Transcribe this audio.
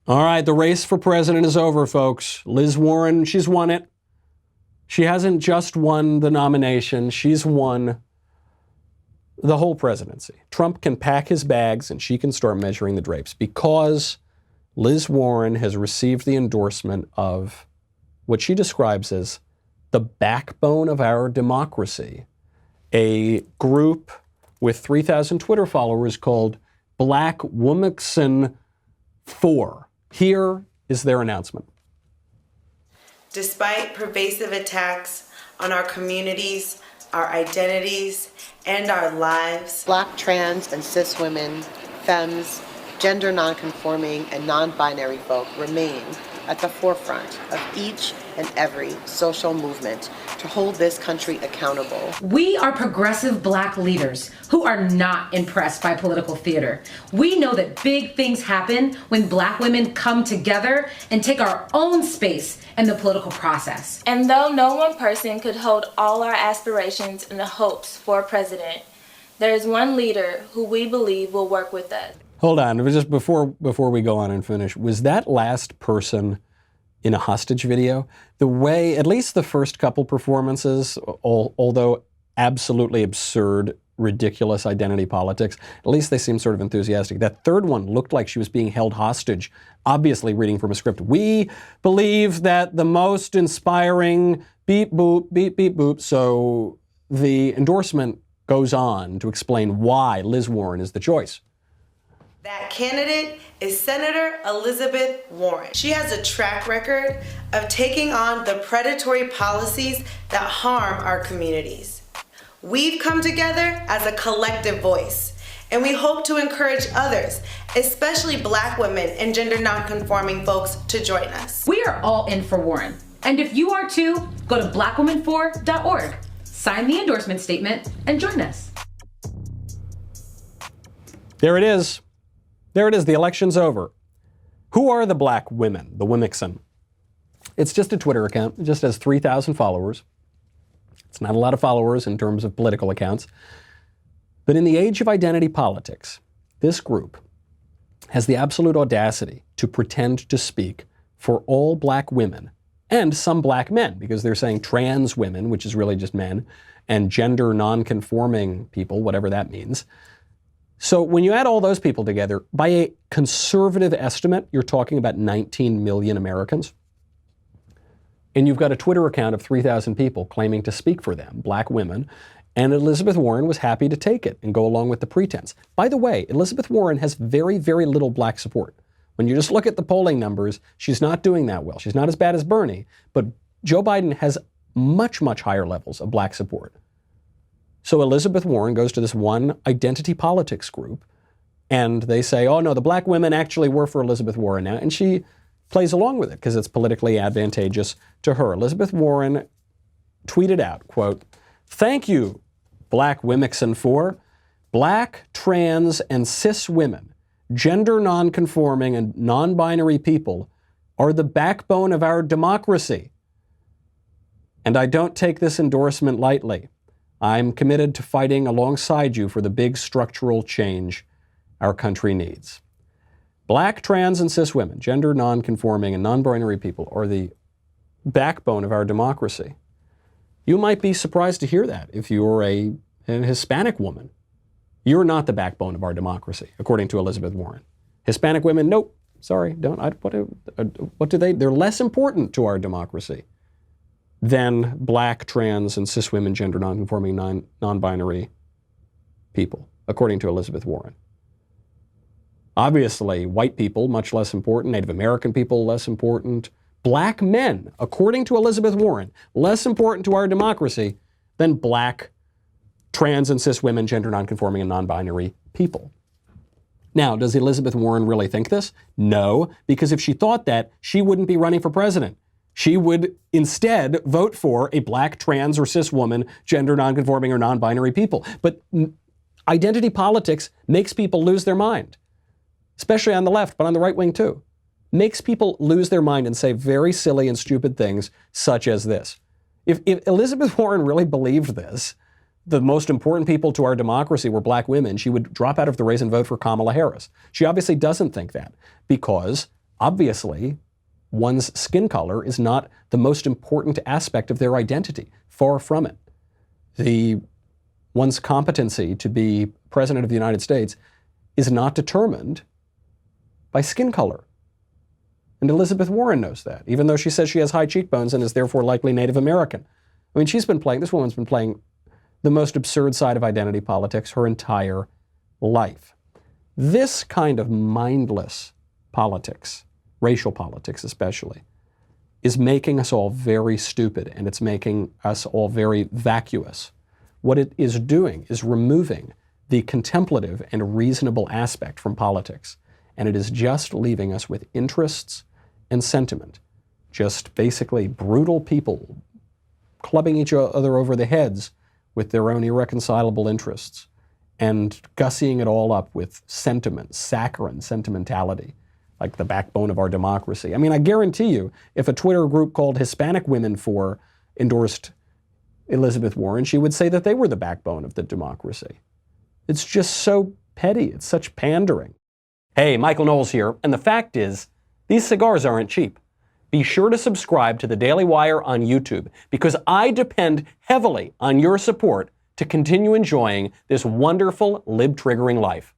All right, the race for president is over, folks. Liz Warren, she's won it. She hasn't just won the nomination, she's won the whole presidency. Trump can pack his bags and she can start measuring the drapes because Liz Warren has received the endorsement of what she describes as the backbone of our democracy, a group with 3,000 Twitter followers called Black Womackson 4. Here is their announcement. Despite pervasive attacks on our communities, our identities, and our lives, Black, trans, and cis women, femmes, gender nonconforming, and non-binary folk remain at the forefront of each and every social movement to hold this country accountable. We are progressive Black leaders who are not impressed by political theater. We know that big things happen when Black women come together and take our own space in the political process. And though no one person could hold all our aspirations and the hopes for president, there is one leader who we believe will work with us. Hold on, it was just before we go on and finish, was that last person in a hostage video? The way, at least the first couple performances, although absolutely absurd, ridiculous identity politics, at least they seemed sort of enthusiastic. That third one looked like she was being held hostage, obviously reading from a script. We believe that the most inspiring beep boop, beep beep boop. So the endorsement goes on to explain why Liz Warren is the choice. that candidate is Senator Elizabeth Warren. She has a track record of taking on the predatory policies that harm our communities. We've come together as a collective voice, and we hope to encourage others, especially Black women and gender nonconforming folks, to join us. We are all in for Warren. And if you are too, go to blackwoman4.org, sign the endorsement statement, and join us. There it is. There it is. The election's over. Who are the Black women, the Womackson? It's just a Twitter account. It just has 3,000 followers. It's not a lot of followers in terms of political accounts. But in the age of identity politics, this group has the absolute audacity to pretend to speak for all Black women and some Black men, because they're saying trans women, which is really just men, and gender non-conforming people, whatever that means. So when you add all those people together, by a conservative estimate, you're talking about 19 million Americans. And you've got a Twitter account of 3,000 people claiming to speak for them, Black women, and Elizabeth Warren was happy to take it and go along with the pretense. By the way, Elizabeth Warren has very, very little Black support. When you just look at the polling numbers, she's not doing that well. She's not as bad as Bernie, but Joe Biden has much, much higher levels of Black support. So Elizabeth Warren goes to this one identity politics group, and they say, oh no, the Black women actually were for Elizabeth Warren now, and she plays along with it because it's politically advantageous to her. Elizabeth Warren tweeted out, quote, "Thank you, Black Womackson, for Black, trans, and cis women, gender non-conforming and non-binary people are the backbone of our democracy. And I don't take this endorsement lightly. I'm committed to fighting alongside you for the big structural change our country needs. Black, trans, and cis women, gender non-conforming and non-binary people are the backbone of our democracy." You might be surprised to hear that if you're an Hispanic woman. You're not the backbone of our democracy, according to Elizabeth Warren. Hispanic women, nope, sorry, don't. What do they? They're less important to our democracy than Black, trans, and cis women, gender non-conforming, non-binary people, according to Elizabeth Warren. Obviously, white people, much less important. Native American people, less important. Black men, according to Elizabeth Warren, less important to our democracy than Black, trans, and cis women, gender non-conforming, and non-binary people. Now, does Elizabeth Warren really think this? No, because if she thought that, she wouldn't be running for president. She would instead vote for a Black, trans, or cis woman, gender non-conforming, or non-binary people. But identity politics makes people lose their mind, especially on the left, but on the right wing too. Makes people lose their mind and say very silly and stupid things such as this. If Elizabeth Warren really believed this, the most important people to our democracy were Black women, she would drop out of the race and vote for Kamala Harris. She obviously doesn't think that because Obviously, one's skin color is not the most important aspect of their identity. Far from it. One's competency to be president of the United States is not determined by skin color. And Elizabeth Warren knows that, even though she says she has high cheekbones and is therefore likely Native American. I mean, this woman's been playing the most absurd side of identity politics her entire life. This kind of mindless politics, racial politics especially, is making us all very stupid, and it's making us all very vacuous. What it is doing is removing the contemplative and reasonable aspect from politics, and it is just leaving us with interests and sentiment. Just basically brutal people clubbing each other over the heads with their own irreconcilable interests and gussying it all up with sentiment, saccharine sentimentality, like the backbone of our democracy. I mean, I guarantee you, if a Twitter group called Hispanic Women For endorsed Elizabeth Warren, she would say that they were the backbone of the democracy. It's just so petty. It's such pandering. Hey, Michael Knowles here, and the fact is, these cigars aren't cheap. Be sure to subscribe to the Daily Wire on YouTube, because I depend heavily on your support to continue enjoying this wonderful lib-triggering life.